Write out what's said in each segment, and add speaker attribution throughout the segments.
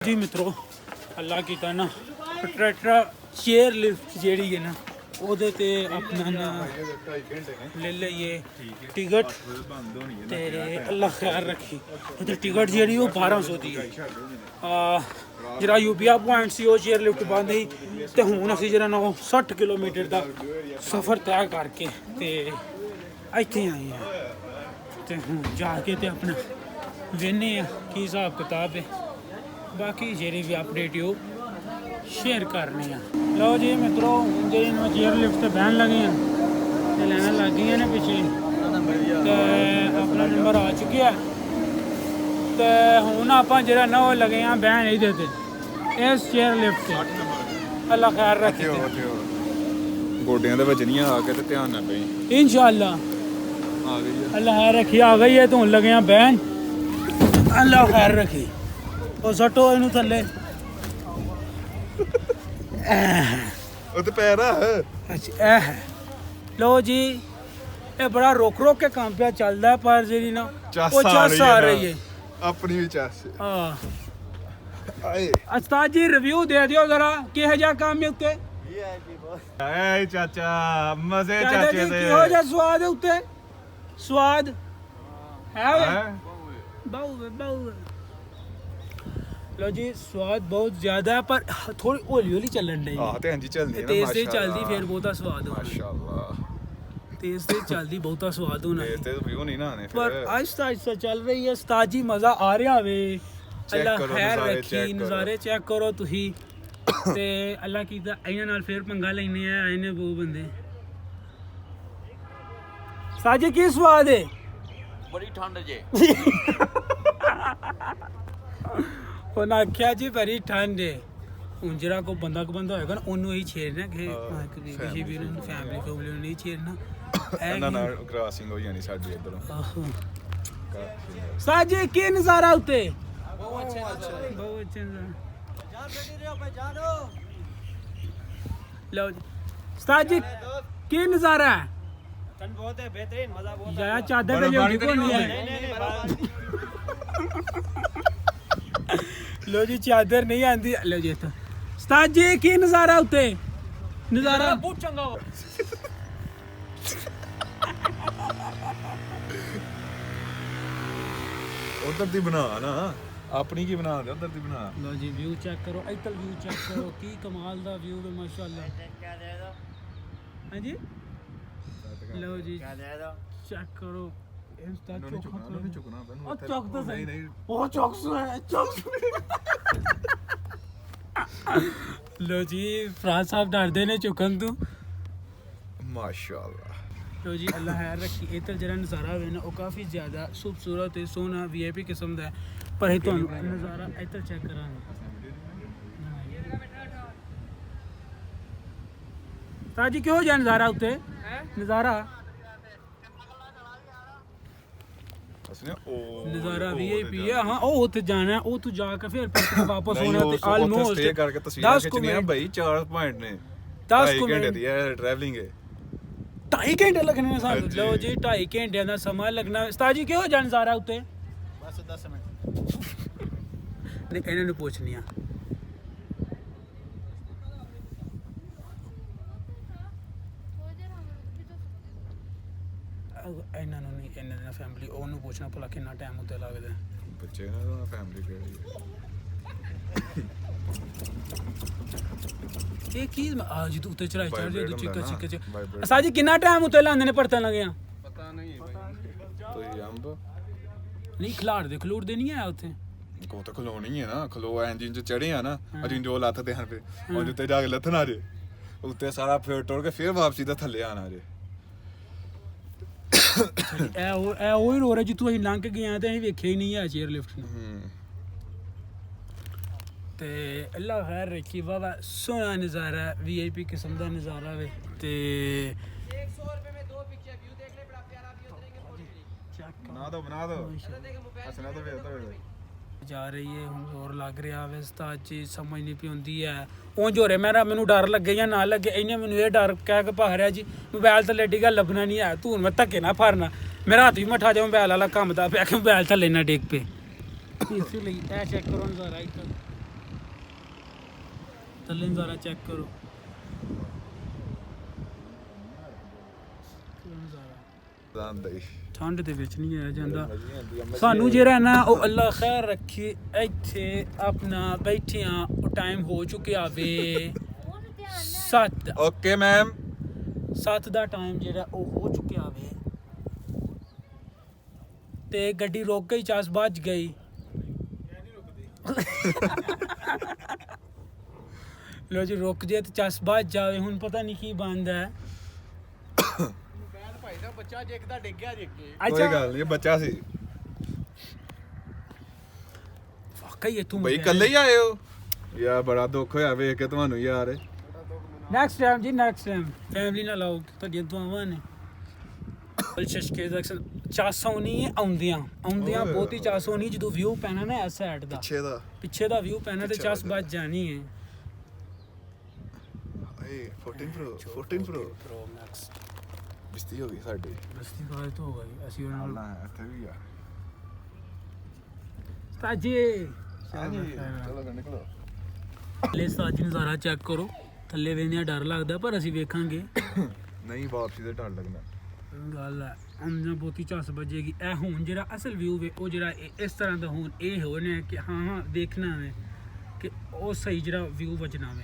Speaker 1: जी मित्रों अल्लाह की ना ट्रैक्टर चेयर लिफ्ट जेड़ी है ना ਉਹਦੇ ਤੇ अपना ना ले लिए टिकट ते अल्लाह ख्याल रखी ते टिकट जेड़ी वो 1200 दी है जरा यूपीआ पॉइंट सी वो चेयर लिफ्ट बंद ही ते हुन ਅਸੀਂ जरा ना 60 किलोमीटर ਦਾ सफ़र तय करके ते ਇੱਥੇ ਆਏ ਆ ਤੇ ਹੁਣ ਜਾ ਕੇ ਤੇ ਆਪਣਾ ਵੇਖਨੇ ਆ ਕੀ ਹਿਸਾਬ ਕਿਤਾਬ ਹੈ बाकी जेरी भी अपडेट हो शेयर करने लो जी मित्रों जे चेयर लिफ्ट से बहन लगे हैं तो लैन लग गई ने पिछे तो अपना नंबर आ चुके हैं तो हूँ आप जरा ना वो लगे हैं बहन इधर इस चेयर लिफ्ट से अल्लाह खैर रखे
Speaker 2: गोडियां दे विच नहीं आके ते ध्यान ना पई
Speaker 1: इंशाअल्लाह
Speaker 2: आ गई है
Speaker 1: अल्लाह खैर रखी आ गई है तो हुण लगे हैं बहन अल्लाह खैर रखी ਉਹ ਸੱਟੋ ਇਹਨੂੰ ਥੱਲੇ
Speaker 2: ਉਹ ਤੇ ਪੈਰ ਆ
Speaker 1: ਅੱਛਾ ਇਹ ਲੋ ਜੀ ਇਹ ਬੜਾ ਰੋਕ ਰੋਕ ਕੇ ਕੰਮ ਪਿਆ ਚੱਲਦਾ ਪਰ ਜਿਹੜੀ ਨਾ ਉਹ ਚੱਸ ਆ ਰਹੀ ਹੈ
Speaker 2: ਆਪਣੀ ਵੀ ਚੱਸ
Speaker 1: ਹਾਂ
Speaker 2: ਆਏ
Speaker 1: ਉਸਤਾਦ ਜੀ ਰਿਵਿਊ ਦੇ ਦਿਓ ਜ਼ਰਾ ਕਿਹੋ ਜਿਹਾ ਕੰਮ ਹੈ ਉੱਤੇ
Speaker 2: ਆਏ ਚਾਚਾ ਮਜ਼ੇ
Speaker 1: ਚਾਚਾ
Speaker 2: ਚਾਚੇ
Speaker 1: ਜੀ
Speaker 2: ਦੇ
Speaker 1: ਕਿਹੋ ਜਿਹਾ ਸਵਾਦ ਹੈ ਉੱਤੇ ਸਵਾਦ ਹੈ ਬਹੁ लो जी स्वाद बहुत ज्यादा है पर थोड़ी हौली हौली चलन रही
Speaker 2: हां ते हां चलदी है ना
Speaker 1: तेज तेज चलदी फिर बहुता स्वाद होना
Speaker 2: माशाल्लाह
Speaker 1: तेज तेज चलदी बहुता स्वाद होना
Speaker 2: तेज तेज व्यू नहीं ना आने
Speaker 1: पर आहिस्ता आहिस्ता चल रही है उस्ताद जी मजा आ रहा वे अल्लाह खैर रखी नज़ारे चेक करो तुही ते अल्लाह कीता इन्हां नाल फिर पंगा लेने आए ने वो बंदे उस्ताद जी की स्वाद है
Speaker 3: बड़ी ठंड जे
Speaker 1: ਉਹਨਾਂ ਆਖਿਆ ਜੀ ਬੜੀ ਠੰਡ ਹੈ ਹੁਣ ਜਿਹੜਾ ਕੋ ਬੰਦਾ ਹੋਏਗਾ ਨਾ ਉਹਨੂੰ ਹੀ ਛੇੜਨਾ ਕਿ ਕਿਸੇ ਵੀ ਨੂੰ ਫੈਮਿਲੀ ਨੂੰ ਨਹੀਂ ਛੇੜਨਾ
Speaker 2: ਇਹਨਾਂ ਨਾਲ ਕ੍ਰਾਸਿੰਗ ਹੋ ਜਾਣੀ ਸਾਡੀ ਇਧਰੋਂ
Speaker 1: ਸਾਜੀ ਕੀ ਨਜ਼ਾਰਾ ਉੱਤੇ
Speaker 3: बहुत अच्छा
Speaker 1: ਬਹੁਤ ਅੱਛਾ
Speaker 3: जान रेडी रहो भाई जानो
Speaker 1: ਲਓ ਜੀ ਸਾਜੀ ਕੀ ਨਜ਼ਾਰਾ ਹੈ
Speaker 3: ठंड बहुत है बेहतरीन मजा बहुत
Speaker 1: ਯਾ ਚਾਦਰ ਤੇ ਲਿਓ ਕੋ ਨਹੀਂ ਹੈ लो जी चादर नहीं आंदी लो जी तो उस्ताद जी की नज़ारा उते नज़ारा
Speaker 3: बहुत चंगा हो
Speaker 2: ਉਧਰ ਦੀ ਬਣਾ ਨਾ ਆਪਣੀ ਕੀ ਬਣਾ ਦੇ ਉਧਰ ਦੀ ਬਣਾ
Speaker 1: लो जी व्यू चेक करो इतल व्यू चेक करो की कमाल दा व्यू है माशाल्लाह
Speaker 3: क्या दे दो
Speaker 1: हां जी लो जी
Speaker 3: क्या दे दो
Speaker 1: चेक करो इंस्टा
Speaker 2: ਨਹੀਂ ਚੁੱਕਣਾ ਨਹੀਂ ਚੁੱਕਣਾ
Speaker 1: ओ चौक तो
Speaker 2: नहीं
Speaker 1: सही
Speaker 2: नहीं
Speaker 1: ओ चौक सो है चौक लो जी फराज साहब डरदे ने चुकन तू
Speaker 2: माशाल्लाह
Speaker 1: लो जी अल्लाह खैर रखी इधर जरा नज़ारा है ना वो काफ़ी ज़्यादा खूबसूरत है सोना वीआईपी किस्म का है पर ही तो नज़ारा इधर चेक करांगे ताजी क्यों जा नज़ारा उत्ते नज़ारा
Speaker 2: असने ओ
Speaker 1: नज़ारा वीआईपी है हाँ ओ उत्ते जाना है ओ तू जाके फिर वापस होना ते
Speaker 2: ऑलमोस्ट
Speaker 1: ऑलमोस्ट
Speaker 2: स्टे करके तस्वीरें खिंचनियां भाई 4 पॉइंट ने
Speaker 1: 10
Speaker 2: घंटे दी है ट्रैवलिंग है
Speaker 1: 2.5 घंटे लगने ने सानू लो जी 2.5 घंटे दा समा लगना उस्ताद जी क्यों जा नज़ारा उत्ते
Speaker 3: बस 10 मिनट
Speaker 1: नहीं इन्हां नु पूछनी आ ਇਹਨਾਂ ਨੂੰ ਨਹੀਂ ਇਹਨਾਂ ਦੀ ਫੈਮਿਲੀ ਉਹਨੂੰ ਪੁੱਛਣਾ ਭਲਾ ਕਿੰਨਾ ਟਾਈਮ ਉੱਤੇ ਲੱਗਦਾ
Speaker 2: ਬੱਚੇ ਨਾਲ ਫੈਮਿਲੀ ਕਿਹੜੀ
Speaker 1: ਇਹ ਕੀ ਅੱਜ ਤੂੰ ਉੱਤੇ ਚੜਾਈ ਚੜ ਜੇ ਚਿੱਕਾ
Speaker 2: Vibrate
Speaker 1: ਚਿੱਕਾ ਚ
Speaker 2: Vibrate।
Speaker 1: ਸਾਜੀ ਕਿੰਨਾ ਟਾਈਮ ਉੱਤੇ ਲਾਉਂਦੇ ਨੇ ਪਰਤਨ ਲਗੇ ਆ
Speaker 2: ਪਤਾ ਨਹੀਂ ਭਾਈ ਤੋਈ ਅੰਬ
Speaker 1: ਨਹੀਂ ਖਿਲਾੜਦੇ ਖਲੂੜਦੇ ਨਹੀਂ ਆ ਉੱਥੇ
Speaker 2: ਕੋ ਤਾਂ ਖਲੋਣੀ ਹੈ ਨਾ ਖਲੋ ਇੰਜਨ ਚ ਚੜੇ ਆ ਨਾ ਅਜਿੰ ਜੋ ਲੱਥਦੇ ਹਨ ਫਿਰ ਉਹਦੇ ਉੱਤੇ ਜਾ ਕੇ ਲੱਥਣਾ ਜੇ ਉੱਤੇ ਸਾਰਾ ਫੇਰ ਟੋੜ ਕੇ ਫੇਰ ਵਾਪਸੀ ਦਾ ਥੱਲੇ ਆਣਾ ਜੇ
Speaker 1: ਇਹ ਉਹ ਹੀ ਰੋ ਰਿਹਾ ਜਿੱਥੋਂ ਅਸੀਂ ਲੰਘ ਕੇ ਗਏ ਆ ਤੇ ਅਸੀਂ ਵੇਖਿਆ ਹੀ ਨਹੀਂ ਆ ਚੇਅਰ ਲਿਫਟ ਨੂੰ ਤੇ ਅੱਲਾ ਖੈਰ ਰੱਖੀ ਬਾਬਾ ਸੋਹਣਾ ਨਜ਼ਾਰਾ ਵੀਆਈਪੀ ਕਿਸਮ ਦਾ ਨਜ਼ਾਰਾ ਵੇ ਤੇ
Speaker 3: 100 रुपए में 2 पिक्चर व्यू देख ले बड़ा प्यारा व्यू उतरेंगे फोटो
Speaker 2: ਬਣਾ ਦੋ ਹਸਨਾ ਤਾਂ ਵੇਖ
Speaker 1: ਜਾ ਰਹੀ ਹੈ ਹੁਣ ਜ਼ੋਰ ਲੱਗ ਰਿਹਾ ਵੇ ਉਸਤਾਦ ਜੀ ਸਮਝ ਨਹੀਂ ਪਿਉਂਦੀ ਹੈ ਉਹ ਜੋਰੇ ਮੈਨੂੰ ਡਰ ਲੱਗੇ ਜਾਂ ਨਾ ਲੱਗੇ ਇਹਨੇ ਮੈਨੂੰ ਇਹ ਡਰ ਕਹਿ ਕੇ ਭਾ ਰਿਹਾ ਜੀ ਮੋਬਾਈਲ ਥੱਲੇ ਡਿੱਗਾ ਲੱਭਣਾ ਨਹੀਂ ਹੈ ਤੂੰ ਮੈਂ ਧੱਕੇ ਨਾ ਫੜਨਾ ਮੇਰਾ ਹੱਥ ਵੀ ਮੱਠਾ ਜਾ ਮੋਬਾਈਲ ਵਾਲਾ ਕੰਮ ਦਾ ਪਿਆ ਕਿ ਮੋਬਾਈਲ ਥੱਲੇ ਨਾ ਡਿੱਗ ਪਏ ਇਸ ਲਈ ਇਹ ਚੈੱਕ ਕਰੋ ਨਜ਼ਾਰਾ ਇੱਥੇ ਥੱਲੇ ਨਜ਼ਾਰਾ ਚੈੱਕ ਕਰੋ। ਠੰਡ ਦੇ ਵਿੱਚ ਨਹੀਂ ਆਇਆ ਜਾਂਦਾ। ਸਾਨੂੰ ਜਿਹੜਾ ਨਾ ਉਹ ਅੱਲਾ ਖੈਰ ਰੱਖੇ, ਇੱਥੇ ਆਪਣਾ ਬੈਠਿਆਂ ਉਹ ਟਾਈਮ ਹੋ ਚੁੱਕਿਆ ਵੇ 7।
Speaker 2: ਓਕੇ ਮੈਮ
Speaker 1: 7 ਦਾ ਟਾਈਮ ਜਿਹੜਾ ਉਹ ਹੋ ਚੁੱਕਿਆ ਵੇ ਤੇ ਗੱਡੀ ਰੁਕ ਗਈ, ਚਾਸ ਵੱਜ ਗਈ। ਲੋ ਜੀ ਰੁਕ ਜੇ ਤੇ ਚਾਸ ਵੱਜ ਜਾਵੇ। ਹੁਣ ਪਤਾ ਨਹੀਂ ਕੀ ਬੰਦ ਹੈ।
Speaker 3: भाई ना बच्चा देखदा डिग गया देख के
Speaker 2: ਕੋਈ ਗੱਲ ਨਹੀਂ, ਬੱਚਾ ਸੀ
Speaker 1: ਵਾਕਈ ਇਹ ਤੂੰ
Speaker 2: ਬਈ ਇਕੱਲੇ ਹੀ ਆਏ ਹੋ ਯਾਰ। ਬੜਾ ਦੁੱਖ ਹੋਇਆ ਵੇਖ ਕੇ ਤੁਹਾਨੂੰ ਯਾਰ।
Speaker 1: ਨੈਕਸਟ ਟਾਈਮ ਜੀ, ਨੈਕਸਟ ਟਾਈਮ ਫੈਮਿਲੀ ਨਾਲ ਆਓ, ਤੁਹਾਡੀਆਂ ਦੁਆਵਾਂ ਨੇ। ਬਲਸ਼ਸ਼ਕੇ ਦਾ ਚਾਸੋਂ ਨਹੀਂ ਆਉਂਦੀਆਂ ਬਹੁਤੀ ਚਾਸੋਂ ਨਹੀਂ। ਜਦੋਂ ਵਿਊ ਪੈਣਾ ਨਾ ਇਸ ਸਾਈਡ ਦਾ, ਪਿੱਛੇ ਦਾ ਵਿਊ ਪੈਣਾ ਤੇ ਚਾਸ ਵੱਜ ਜਾਣੀ ਹੈ।
Speaker 2: 14 ਪ੍ਰੋ
Speaker 1: ਮੈਕਸ
Speaker 2: ਬਿਸਤੀ ਹੋ ਗਈ ਸਾਡੀ।
Speaker 1: ਬਸਤੀ ਬਾਤ ਹੋ ਗਈ। ਅਸੀਂ ਉਹਨਾਂ ਨਾਲ
Speaker 2: ਅੱਲਾ ਇੱਥੇ ਵੀ ਆ।
Speaker 1: ਤਾਜੀ
Speaker 2: ਚਲੋ ਨਿਕਲੋ।
Speaker 1: ਲੈ ਸਾਜੀ ਨਜ਼ਾਰਾ ਚੈੱਕ ਕਰੋ। ਥੱਲੇ ਵੇਖਦਿਆਂ ਡਰ ਲੱਗਦਾ ਪਰ ਅਸੀਂ ਵੇਖਾਂਗੇ।
Speaker 2: ਨਹੀਂ ਵਾਪਸੀ ਤੇ ਡਰ ਲੱਗਣਾ
Speaker 1: ਗੱਲ ਹੈ ਅੰਦਰ ਬਹੁਤੀ ਝੱਸ ਵੱਜੇਗੀ। ਇਹ ਹੁਣ ਜਿਹੜਾ ਅਸਲ ਵਿਊ ਵੇ ਉਹ ਜਿਹੜਾ ਇਸ ਤਰ੍ਹਾਂ ਦਾ ਹੁਣ ਇਹ ਹੋਣਾ ਕਿ ਹਾਂ ਦੇਖਣਾ ਵੇ ਕਿ ਉਹ ਸਹੀ ਜਿਹੜਾ ਵਿਊ ਵੱਜਣਾ ਵੇ।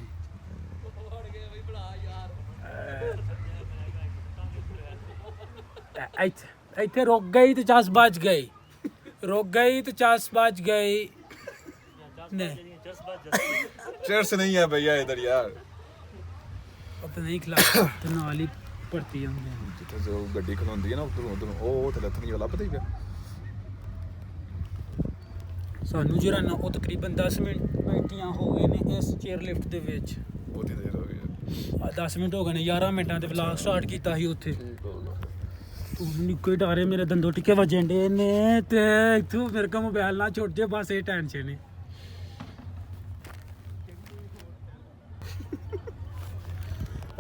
Speaker 1: ਇੱਥੇ ਰੁਕ ਗਈ ਤੇ ਚਾਸ ਵੱਜ ਗਈ, ਰੁਕ ਗਈ ਤੇ ਚਾਸ ਵੱਜ ਗਈ। नहीं
Speaker 2: चर्च नहीं है भैया इधर यार।
Speaker 1: अब तो नहीं खिला तो नाली पड़ती है हमने
Speaker 2: जिथे जो गड्डी खलोंदी है ना उधर ਉਹ ਤੇ ਲੱਥਣੀ ਵਾਲਾ ਪਤਾ ਹੀ ਪਿਆ
Speaker 1: ਸਾਨੂੰ ਜਿਹੜਾ ਨਾ ਉਹ ਤਕਰੀਬਨ 10 ਮਿੰਟੀਆਂ ਹੋ ਗਏ ਨੇ ਇਸ ਚੇਅਰ ਲਿਫਟ ਦੇ ਵਿੱਚ।
Speaker 2: ਬਹੁਤੀ ਦੇਰ ਹੋ ਗਈ
Speaker 1: 10 ਮਿੰਟ ਹੋ ਗਏ ਨੇ। 11 ਮਿੰਟਾਂ ਤੇ ਵਲੌਗ ਸਟਾਰਟ ਕੀਤਾ ਸੀ ਉੱਥੇ। ਤੂੰ ਨਿੱਕੇ ਡਾਰੇ ਮੇਰੇ ਦੰਦੋਂ ਟਿੱਕੇ ਵੱਜਣ ਡੇ ਨੇ ਤੇ ਤੂੰ ਮੇਰੇ ਕੋਲ ਮੋਬਾਈਲ ਨਾ ਛੁੱਟ ਜੇ, ਬਸ ਇਹ ਟੈਨਸ਼ਨ ਹੈ।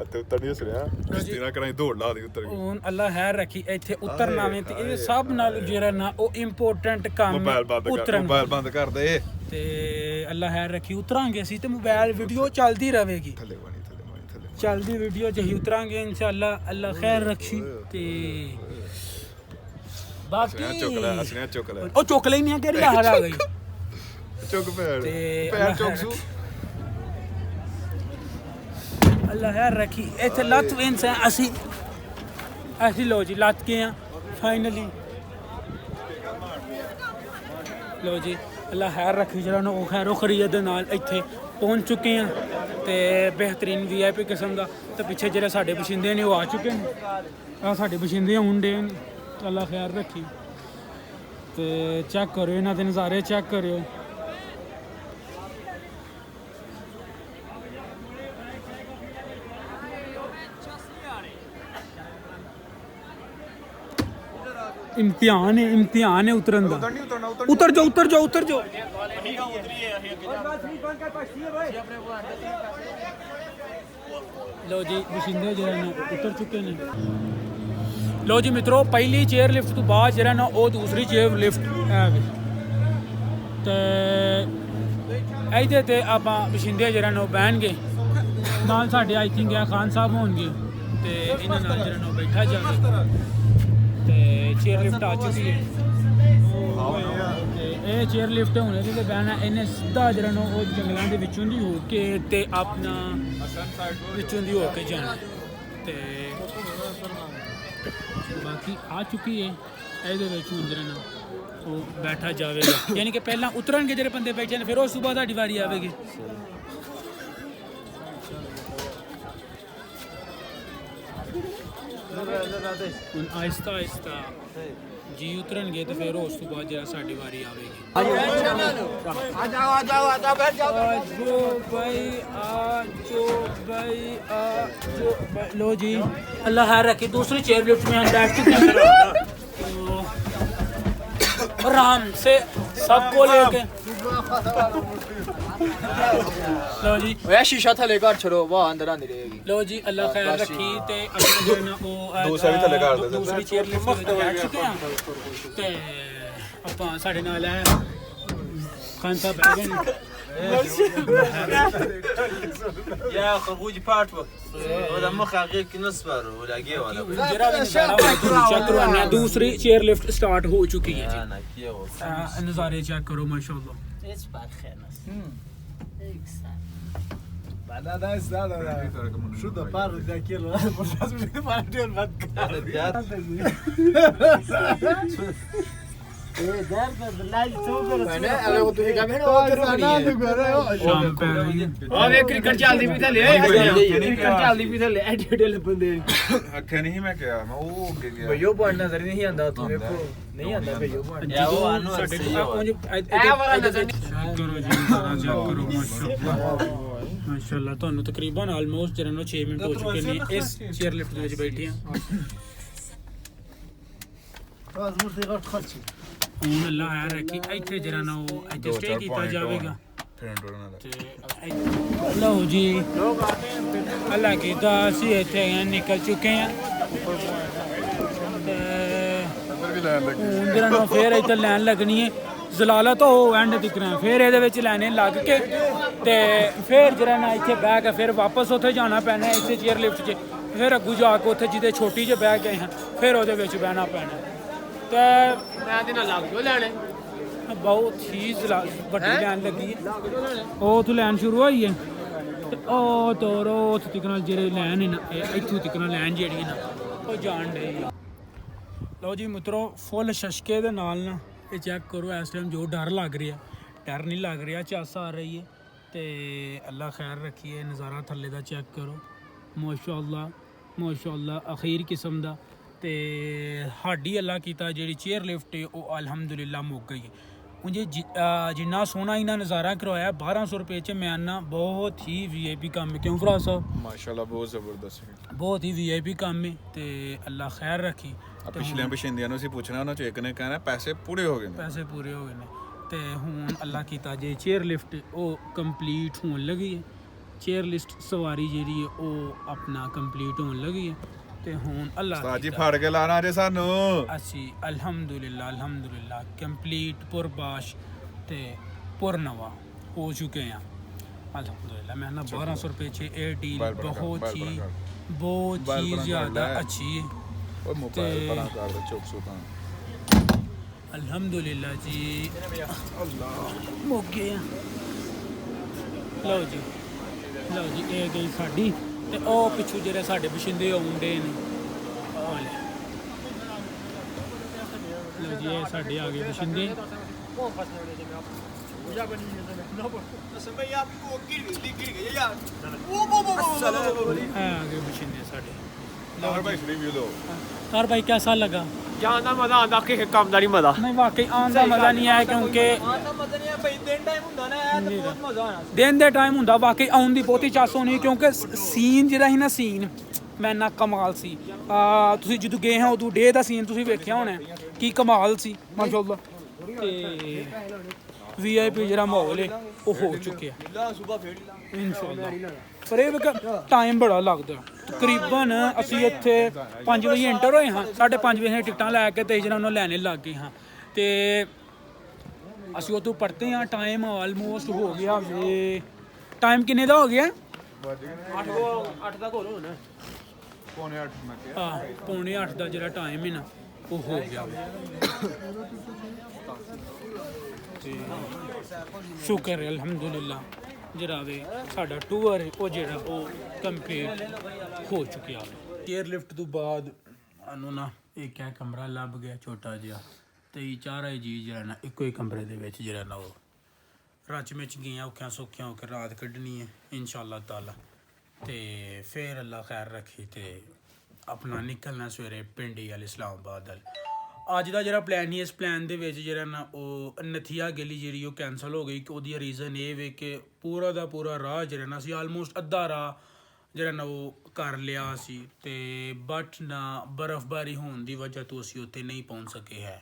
Speaker 2: ਅਤੇ ਉੱਤਰ ਨਹੀਂ ਸੁਣਿਆ ਕਿਸ਼ਤੀ ਨਾਲ ਕਰਾਈ ਦੌੜ ਲਾ ਦੇ ਉੱਤਰ ਗਈ।
Speaker 1: ਹੁਣ ਅੱਲਾ ਖੈਰ ਰੱਖੀ ਇੱਥੇ ਉਤਰਨਾ ਵੇ ਤੇ ਇਹ ਸਭ ਨਾਲ ਜਿਹੜਾ ਨਾ ਉਹ ਇੰਪੋਰਟੈਂਟ ਕੰਮ
Speaker 2: ਮੋਬਾਈਲ ਬੰਦ ਕਰ ਦੇ
Speaker 1: ਤੇ ਅੱਲਾ ਖੈਰ ਰੱਖੀ ਉਤਰਾਂਗੇ ਅਸੀਂ ਤੇ ਮੋਬਾਈਲ ਵੀਡੀਓ ਚੱਲਦੀ ਰਹੇਗੀ।
Speaker 2: ਥੱਲੇ
Speaker 1: ਚੱਲਦੀ ਵੀਡੀਓ ਚ ਹੀ ਉਤਰਾਂਗੇ ਇਨਸ਼ਾਅੱਲਾ। ਅੱਲਾ ਖੈਰ ਰੱਖੀ ਤੇ ਬਾਕੀ
Speaker 2: ਚੁੱਕ ਲੈ
Speaker 1: ਉਹ ਚੁੱਕ ਲਈ ਨਹੀਂ ਕਿਹੜੀ ਹਾਰ ਆ ਗਈ
Speaker 2: ਚੁੱਕ
Speaker 1: ਤੇ
Speaker 2: ਪੈਰ ਚੁੱਕ ਸੂ।
Speaker 1: ਅੱਲਾ ਖੈਰ ਰੱਖੀ ਇੱਥੇ ਲੱਤ ਵਿੰਸ ਹੈ। ਅਸੀਂ ਲੋ ਜੀ ਲੱਤ ਗਏ ਆ ਫਾਈਨਲੀ। ਲੋ ਜੀ ਅੱਲਾ ਖੈਰ ਰੱਖੀ ਜਿਹੜਾ ਨਾ ਉਹ ਖੈਰੋ ਖਰੀਦ ਦੇ ਨਾਲ ਇੱਥੇ ਪਹੁੰਚ ਚੁੱਕੇ ਆ ਤੇ ਬਿਹਤਰੀਨ VIP ਕਿਸਮ ਦਾ। ਤੇ ਪਿੱਛੇ ਜਿਹੜੇ ਸਾਡੇ ਬਸ਼ਿੰਦੇ ਨੇ ਉਹ ਆ ਚੁੱਕੇ ਨੇ। ਆ ਸਾਡੇ ਬਸ਼ਿੰਦੇ ਹੁੰਦੇ ਨੇ। ਅੱਲਾ ਖੈਰ ਰੱਖੀ ਤੇ ਚੈੱਕ ਕਰਿਓ ਇਹਨਾਂ ਦੇ ਨਜ਼ਾਰੇ ਚੈੱਕ ਕਰਿਓ। इम्तिहान है उतरन दा। उतर जाओ लो जी बशिंदे जो है ना उतर चुके हैं। लो जी मित्रों पहली चेयर लिफ्ट तो बाद जो है ना वो दूसरी चेयर लिफ्ट है तो ਇਹਦੇ ਆਪਾਂ ਬਸ਼ਿੰਦੇ ਜਿਹੜਾ ਨਾ ਬਹਿਣਗੇ ਨਾਲ ਸਾਡੇ ਆਈ ਥਿੰਕ ਇਹ ਖਾਨ ਸਾਹਿਬ ਹੋਣਗੇ ਤੇ ਇਹਨਾਂ ਨਾਲ ਜਿਹੜਾ ਨਾ ਬੈਠਾ ਜਾਵੇ ਤੇ ਚੇਅਰ ਲਿਫਟ ਆ ਚੁੱਕੀ ਹੈ। ਤੇ ਇਹ ਚੇਅਰ ਲਿਫਟ ਹੋਣੇ ਜਿਹਦੇ ਬਹਿਣਾ ਇਹਨੇ ਸਿੱਧਾ ਜਿਹੜਾ ਨਾ ਉਹ ਜੰਗਲਾਂ ਦੇ ਵਿੱਚੋਂ ਦੀ ਹੋ ਕੇ ਤੇ ਆਪਣਾ ਵਿੱਚੋਂ ਦੀ ਹੋ ਕੇ ਜਾਣਾ ਤੇ ਬਾਕੀ ਆ ਚੁੱਕੀ ਹੈ। ਇਹਦੇ ਵਿੱਚ ਹੁਣ ਜਿਹੜਾ ਨਾ ਉਹ ਬੈਠਾ ਜਾਵੇਗਾ ਯਾਨੀ ਕਿ ਪਹਿਲਾਂ ਉਤਰਨਗੇ ਜਿਹੜੇ ਬੰਦੇ ਬੈਠੇ ਨੇ ਫਿਰ ਉਸ ਤੋਂ ਬਾਅਦ ਸਾਡੀ ਵਾਰੀ ਆਵੇਗੀ। ਹੁਣ ਆਹਿਸਤਾ ਆਹਿਸਤਾ ਜੀ ਉਤਰਨਗੇ ਤੇ ਫਿਰ ਉਸ ਤੋਂ ਬਾਅਦ ਜਿਹੜਾ ਸਾਡੀ ਵਾਰੀ ਆਵੇਗੀ।
Speaker 3: आ जाओ बैठ जाओ
Speaker 1: आजो भाई लो जी अल्लाह खैर रखे। दूसरी चेयर लिफ्ट में हम बैठ चुके हैं तो आराम से सबको लेके लो जी
Speaker 3: ओए शीशा थले कर छोड़ो वो अंदर आंदी रहेगी।
Speaker 1: लो जी अल्लाह खैर रखी ते अपना जो ना वो
Speaker 2: दूसरा भी थले कर दे।
Speaker 1: दूसरी चेयर लिफ्ट में बैठ चुके हैं ते ਆਪਾਂ ਸਾਡੇ ਨਾਲ ਹੈ ਖਾਨ ਸਾਹਿਬ ਬਹਿ ਗਏ ਨੇ
Speaker 4: يا خروج باتو ولا مخ غير نصبر ولا جي ولا
Speaker 1: ਜਿਹੜਾ ਵੀ ਨਜ਼ਾਰਾ ਚੈੱਕ ਕਰਵਾਉਂਦੇ ਆ ਦੂਸਰੀ ਚੇਅਰ ਲਿਫਟ ਸਟਾਰਟ ਹੋ ਚੁੱਕੀ ਹੈ ਜੀ
Speaker 4: انا كيو
Speaker 1: ਨਜ਼ਾਰੇ ਚੈੱਕ ਕਰੋ ਮਾਸ਼ਾਅੱਲਾ
Speaker 5: بعد هذا هذا شو ده بارد ده كيلو ما ادري ما
Speaker 1: ਸ਼ਾਮ ਪੈ ਰਹੀ ਹੈ
Speaker 5: ਓਏ ਕ੍ਰਿਕਟ ਚੱਲਦੀ ਵੀ ਥੱਲੇ ਕ੍ਰਿਕਟ ਚੱਲਦੀ ਵੀ ਥੱਲੇ ਐਡੇ ਐਡੇ ਬੰਦੇ
Speaker 2: ਅੱਖੇ ਨਹੀਂ ਮੈਂ ਕਿਹਾ ਮੈਂ ਉਹ ਅੱਗੇ ਗਿਆ
Speaker 5: ਭਈਓ ਪੁਆਇੰਟ ਨਜ਼ਰ ਨਹੀਂ ਆਉਂਦਾ ਉੱਥੇ ਵੇਖੋ ਨਹੀਂ ਆਉਂਦਾ ਭਈਓ ਪੁਆਇੰਟ
Speaker 1: ਜਦੋਂ ਸਾਡੇ ਇਹ ਵਾਲਾ ਨਜ਼ਰ ਚੈੱਕ ਕਰੋ ਜੀ ਨਜ਼ਾਰਾ ਚੈੱਕ ਕਰੋ ਮਾਸ਼ਾਅੱਲਾ ਮਾਸ਼ਾਅੱਲਾ ਤੁਹਾਨੂੰ ਤਕਰੀਬਨ ਆਲਮੋਸਟ ਜਿਹੜਾ ਨਾ 6 ਮਿੰਟ ਹੋ ਚੁੱਕੇ ਨੇ ਇਸ ਚੇਅਰ ਲਿਫਟ ਦੇ ਵਿੱਚ ਬੈਠੇ ਆ ਹੁਣ ਅੱਲਾ ਆਇਆ ਰੱਖੀ ਇੱਥੇ ਜਿਹੜਾ ਨਾ ਉਹ ਇੱਥੇ ਸਟੇ ਕੀਤਾ ਜਾਵੇਗਾ ਲਓ ਜੀ ਅੱਲਾ ਕੀਤਾ ਅਸੀਂ ਇੱਥੇ ਨਿਕਲ ਚੁੱਕੇ ਆ ਹੁਣ ਜਿਹੜਾ ਨਾ ਫੇਰ ਇੱਥੇ ਲਾਈਨ ਲੱਗਣੀ ਹੈ ਜ਼ਲਾਲਾ ਤੋਂ ਉਹ ਐਂਡ ਦਿਖਣਾ ਫਿਰ ਇਹਦੇ ਵਿੱਚ ਲਾਈਨੇ ਲੱਗ ਕੇ ਤੇ ਫਿਰ ਜਿਹੜਾ ਨਾ ਇੱਥੇ ਬਹਿ ਕੇ ਫਿਰ ਵਾਪਸ ਉੱਥੇ ਜਾਣਾ ਪੈਣਾ ਇੱਥੇ ਚੇਅਰ ਲਿਫਟ 'ਚ ਫਿਰ ਅੱਗੂ ਜਾ ਕੇ ਉੱਥੇ ਜਿਹਦੇ ਛੋਟੀ 'ਚ ਬਹਿ ਗਏ ਹਾਂ ਫਿਰ ਉਹਦੇ ਵਿੱਚ ਬਹਿਣਾ ਪੈਣਾ ਤੇ
Speaker 5: ਮੈਂ ਤੇ ਨਾਲ ਲੱਗ ਜੋ ਲੈਣੇ
Speaker 1: ਬਹੁਤ ਹੀ ਵੱਡੀ ਲਾਈਨ ਲੱਗੀ ਹੈ ਉਹ ਤੋਂ ਲਾਈਨ ਸ਼ੁਰੂ ਹੋਈ ਹੈ ਤੇ ਉਹ ਤੋਰੋ ਉੱਥੇ ਤੱਕ ਨਾਲ ਜਿਹੜੇ ਲਾਈਨ ਹੈ ਨਾ ਇੱਥੋਂ ਤੱਕ ਨਾਲ ਲਾਈਨ ਜਿਹੜੀ ਹੈ ਨਾ ਉਹ ਜਾਣ ਡਈ ਹੈ ਲਓ ਜੀ ਮਿੱਤਰੋ ਫੁੱਲ ਸ਼ਸ਼ਕੇ ਦੇ ਨਾਲ ਨਾ ਇਹ ਚੈੱਕ ਕਰੋ ਇਸ ਟਾਈਮ ਜੋ ਡਰ ਲੱਗ ਰਿਹਾ ਡਰ ਨਹੀਂ ਲੱਗ ਰਿਹਾ ਚੱਸ ਆ ਰਹੀ ਹੈ ਤੇ ਅੱਲਾ ਖੈਰ ਰੱਖੀਏ ਨਜ਼ਾਰਾ ਥੱਲੇ ਦਾ ਚੈੱਕ ਕਰੋ ਮਾਸ਼ਾਅੱਲਾ ਅਖੀਰ ਕਿਸਮ ਦਾ ਤੇ ਸਾਡੀ ਅੱਲਾ ਕੀਤਾ ਜਿਹੜੀ ਚੇਅਰ ਲਿਫਟ ਹੈ ਉਹ ਅਲਹਮਦੁਲਿਲਾ ਮੁੱਕ ਗਈ ਮੁਝੇ ਜਿੰਨਾ ਸੋਹਣਾ ਇਹਨਾਂ ਨਜ਼ਾਰਾ ਕਰਵਾਇਆ 1200 ਰੁਪਏ 'ਚ ਮੈਂ ਆਨਾ ਬਹੁਤ ਹੀ VIP ਕੰਮ ਹੈ ਕਿਉਂ ਭਰਾ ਸਾਹਿਬ
Speaker 2: ਮਾਸ਼ਾਅੱਲਾ ਬਹੁਤ ਜ਼ਬਰਦਸਤ ਹੈ
Speaker 1: ਬਹੁਤ ਹੀ VIP ਕੰਮ ਹੈ ਤੇ ਅੱਲਾ ਖੈਰ ਰੱਖੀ
Speaker 2: ਪਿਛਲੀਆਂ ਪਿਛਿੰਦੀਆਂ ਨੂੰ ਅਸੀਂ ਪੁੱਛਣਾ ਉਹਨਾਂ ਚੋਂ ਇੱਕ ਨੇ ਕਹਿਣਾ ਪੈਸੇ ਪੂਰੇ ਹੋ ਗਏ ਨੇ
Speaker 1: ਪੈਸੇ ਪੂਰੇ ਹੋ ਗਏ ਨੇ ਤੇ ਹੁਣ ਅੱਲਾ ਕੀਤਾ ਜੇ ਚੇਅਰ ਲਿਫਟ ਉਹ ਕੰਪਲੀਟ ਹੋਣ ਲੱਗੀ ਹੈ ਚੇਅਰ ਲਿਸਟ ਸਵਾਰੀ ਜਿਹੜੀ ਹੈ ਉਹ ਆਪਣਾ ਕੰਪਲੀਟ ਹੋਣ ਲੱਗੀ ਹੈ ਤੇ ਹੁਣ ਅੱਲਾ
Speaker 2: ਉਸਤਾਦ ਜੀ ਫੜ ਕੇ ਲਾਣਾ ਜੇ ਸਾਨੂੰ
Speaker 1: ਅਸੀਂ ਅਲਹਮਦੁਲਿਲਾ ਕੰਪਲੀਟ ਪੁਰਬਾਸ਼ ਤੇ ਪੁਰਨਵਾ ਹੋ ਚੁੱਕੇ ਹਾਂ ਅਲਹਮਦੁਲਿਲਾ ਮੈਂ ਨਾ 1200 ਰੁਪਏ 'ਚ ਇਹ ਡੀਲ ਬਹੁਤ ਹੀ ਜ਼ਿਆਦਾ ਅੱਛੀ ਹੈ
Speaker 2: ਓਏ ਮੋਬਾਈਲ ਬਣਾ ਕਰ ਦੇ ਚੁੱਪ ਸੁਤਾਂ
Speaker 1: ਅਲਹਮਦੁਲਿਲਾ ਜੀ ਅੱਲਾਹ ਮੁੱਕ ਗਿਆ ਲਓ ਜੀ ਇਹ ਗਈ ਸਾਡੀ ਤੇ ਉਹ ਪਿੱਛੂ ਜਿਹੜੇ ਸਾਡੇ ਬਸ਼ਿੰਦੇ ਆਉਂਦੇ ਨੇ ਲਓ ਜੀ ਇਹ ਸਾਡੇ ਆ ਗਏ ਬਸ਼ਿੰਦੇ ਆ ਗਏ ਬਸ਼ਿੰਦੇ ਸਾਡੇ
Speaker 2: ਲਾਹੌਰ ਭਾਈ ਰਿਵਿਊ ਲਓ
Speaker 1: ਤਾਰ ਭਾਈ कैसा लगा
Speaker 5: ਜਾਨ ਦਾ ਮਜ਼ਾ ਆਉਂਦਾ ਕਿ ਕੰਮ ਦਾ ਨਹੀਂ ਮਜ਼ਾ
Speaker 1: नहीं वाकई आने का मजा नहीं आया क्योंकि दिन ਦੇ ਟਾਈਮ ਹੁੰਦਾ ਵਾਕਈ ਆਉਣ ਦੀ ਬਹੁਤੀ ਚਾਸ ਹੋਣੀ ਕਿਉਂਕਿ ਸੀਨ ਜਿਹੜਾ ਸੀ ਨਾ ਸੀਨ ਮੈਂ ਨਾ ਕਮਾਲ ਸੀ ਤੁਸੀਂ ਜਦੋਂ ਗਏ ਹੋ ਉਦੋਂ ਡੇ ਦਾ ਸੀਨ ਤੁਸੀਂ ਵੇਖਿਆ ਹੋਣਾ ਕੀ ਕਮਾਲ ਸੀ ਮਾਸ਼ਾਅੱਲਾ ਤੇ VIP ਜਿਹੜਾ ਮਾਹੌਲ ਹੈ ਉਹ ਹੋ ਚੁੱਕਿਆ ਇਨਸ਼ਾਅੱਲਾ ਪਰ ਇਹ ਟਾਈਮ ਬੜਾ ਲੱਗਦਾ ਤਕਰੀਬਨ ਅਸੀਂ ਇੱਥੇ 5 ਵਜੇ ਐਂਟਰ ਹੋਏ ਹਾਂ 5:30 ਵਜੇ ਟਿਕਟਾਂ ਲੈ ਕੇ ਤੇ ਜਿਹੜਾ ਉਹਨਾਂ ਲੈਣੇ ਲੱਗ ਗਏ ਹਾਂ ਤੇ ਅਸੀਂ ਉਦੋਂ ਪੜ੍ਹਦੇ ਹਾਂ ਟਾਈਮ ਆਲਮੋਸਟ ਹੋ ਗਿਆ ਵੇ ਟਾਈਮ ਕਿੰਨੇ ਦਾ ਹੋ ਗਿਆ
Speaker 5: 8 ਦਾ ਕੋਲ ਹੋਣਾ
Speaker 2: ਪੌਣੇ 8 ਮੈਂ ਕਿਹਾ
Speaker 1: ਹਾਂ ਪੌਣੇ 8 ਦਾ ਜਿਹੜਾ ਟਾਈਮ ਹੈ ਨਾ ਉਹ ਹੋ ਗਿਆ ਤੇ ਸ਼ੁਕਰ ਹੈ ਅਲਹਮਦੁਲਿਲਾ ਜਿਹੜਾ ਵੇ ਸਾਡਾ ਟੂਰ ਹੈ ਉਹ ਜਿਹੜਾ ਉਹ ਕੰਪਲੀਟ ਹੋ ਚੁੱਕਿਆ ਹੈ ਏਅਰ ਲਿਫਟ ਤੋਂ ਬਾਅਦ ਸਾਨੂੰ ਨਾ ਇੱਕ ਹੈ ਕਮਰਾ ਲੱਭ ਗਿਆ ਛੋਟਾ ਜਿਹਾ ਤੇ ਚਾਰੇ ਜੀ ਜਿਹੜਾ ਨਾ ਇੱਕੋ ਹੀ ਕਮਰੇ ਦੇ ਵਿੱਚ ਜਿਹੜਾ ਨਾ ਉਹ ਰਚ ਵਿੱਚ ਗਈਆਂ ਔਖਿਆਂ ਸੌਖਿਆਂ ਹੋ ਕੇ ਰਾਤ ਕੱਢਣੀ ਹੈ ਇਨਸ਼ਾਅੱਲਾ ਤਾਲਾ ਤੇ ਫਿਰ ਅੱਲਾ ਖੈਰ ਰੱਖੀ ਤੇ ਆਪਣਾ ਨਿਕਲਣਾ ਸਵੇਰੇ ਪਿੰਡੀ ਅਲ ਇਸਲਾਮਾਬਾਦ ਵੱਲ ਅੱਜ ਦਾ ਜਿਹੜਾ ਪਲਾਨ ਸੀ ਇਸ ਪਲਾਨ ਦੇ ਵਿੱਚ ਜਿਹੜਾ ਨਾ ਉਹ ਨਥੀਆ ਗਲੀ ਜਿਹੜੀ ਉਹ ਕੈਂਸਲ ਹੋ ਗਈ ਕਿ ਉਹਦੀ ਰੀਜ਼ਨ ਇਹ ਵੇ ਕਿ ਪੂਰਾ ਦਾ ਪੂਰਾ ਰਾਹ ਜਿਹੜਾ ਨਾ ਸੀ ਆਲਮੋਸਟ ਅੱਧਾ ਰਾਹ ਜਿਹੜਾ ਨਾ ਉਹ ਕਰ ਲਿਆ ਸੀ ਤੇ ਬਟ ਨਾ ਬਰਫ਼ਬਾਰੀ ਹੋਣ ਦੀ ਵਜ੍ਹਾ ਤੋਂ ਅਸੀਂ ਉੱਥੇ ਨਹੀਂ ਪਹੁੰਚ ਸਕੇ ਹੈ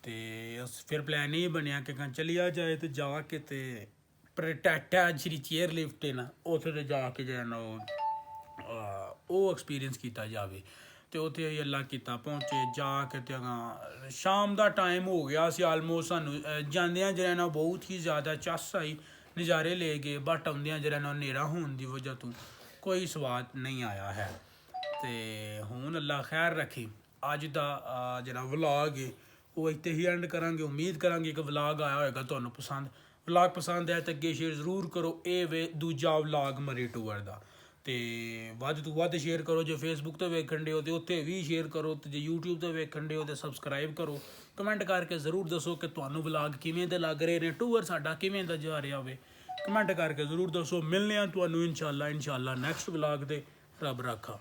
Speaker 1: ਤੇ ਫਿਰ ਪਲਾਨ ਇਹ ਬਣਿਆ ਕਿ ਚਲਿਆ ਜਾਏ ਤੇ ਜਾ ਕੇ ਤੇ ਪ੍ਰਟੈਕਟਾ ਜਿਹੜੀ ਚੇਅਰ ਲਿਫਟ ਹੈ ਨਾ ਉੱਥੇ ਤੇ ਜਾ ਕੇ ਜਿਹੜਾ ਨਾ ਉਹ ਐਕਸਪੀਰੀਅੰਸ ਕੀਤਾ ਜਾਵੇ ਤੇ ਉੱਥੇ ਅਸੀਂ ਅੱਲਾ ਕੀਤਾ ਪਹੁੰਚੇ ਜਾ ਕੇ ਤੇ ਸ਼ਾਮ ਦਾ ਟਾਈਮ ਹੋ ਗਿਆ ਸੀ ਆਲਮੋਸਟ ਸਾਨੂੰ ਜਾਂਦਿਆਂ ਜਿਹੜਾ ਨਾ ਬਹੁਤ ਹੀ ਜ਼ਿਆਦਾ ਚੱਸ ਆਈ ਨਜ਼ਾਰੇ ਲੈ ਗਏ, ਬਟ ਆਉਂਦਿਆਂ ਜਿਹੜਾ ਨਾ ਹਨੇਰਾ ਹੋਣ ਦੀ ਵਜ੍ਹਾ ਤੋਂ ਕੋਈ ਸਵਾਦ ਨਹੀਂ ਆਇਆ ਹੈ। ਤੇ ਹੁਣ ਅੱਲਾ ਖੈਰ ਰੱਖੀ, ਅੱਜ ਦਾ ਜਿਹੜਾ ਵਲੌਗ ਹੈ ਉਹ ਇੱਥੇ ਹੀ ਐਂਡ ਕਰਾਂਗੇ। ਉਮੀਦ ਕਰਾਂਗੇ ਕਿ ਵਲੌਗ ਆਇਆ ਹੋਏਗਾ ਤੁਹਾਨੂੰ ਪਸੰਦ। ਵਲੌਗ ਪਸੰਦ ਆਇਆ ਤਾਂ ਅੱਗੇ ਸ਼ੇਅਰ ਜ਼ਰੂਰ ਕਰੋ। ਇਹ ਵੇ ਦੂਜਾ ਵਲੌਗ ਮਰੀ ਟੂਰ ਦਾ, ਤੇ ਵੱਧ ਤੋਂ ਵੱਧ ਸ਼ੇਅਰ ਕਰੋ। ਜੇ ਫੇਸਬੁੱਕ ਤੇ ਵੇਖਣ ਦੇ ਹੋ ਤੇ ਉੱਥੇ ਵੀ ਸ਼ੇਅਰ ਕਰੋ, ਤੇ ਜੇ YouTube ਤੇ ਵੇਖਣ ਦੇ ਹੋ ਤੇ ਸਬਸਕ੍ਰਾਈਬ ਕਰੋ। ਕਮੈਂਟ ਕਰਕੇ ਜ਼ਰੂਰ ਦੱਸੋ ਕਿ ਤੁਹਾਨੂੰ ਵਲੌਗ ਕਿਵੇਂ ਦੇ ਲੱਗ ਰਹੇ ਨੇ, ਟੂਰ ਸਾਡਾ ਕਿਵੇਂ ਦਾ ਜਾ ਰਿਹਾ ਹੋਵੇ। ਕਮੈਂਟ ਕਰਕੇ ਜ਼ਰੂਰ ਦੱਸੋ। ਮਿਲਨੇ ਆ ਤੁਹਾਨੂੰ ਇਨਸ਼ਾਅੱਲਾ ਨੈਕਸਟ ਵਲੌਗ ਦੇ। ਰੱਬ ਰਾਖਾ।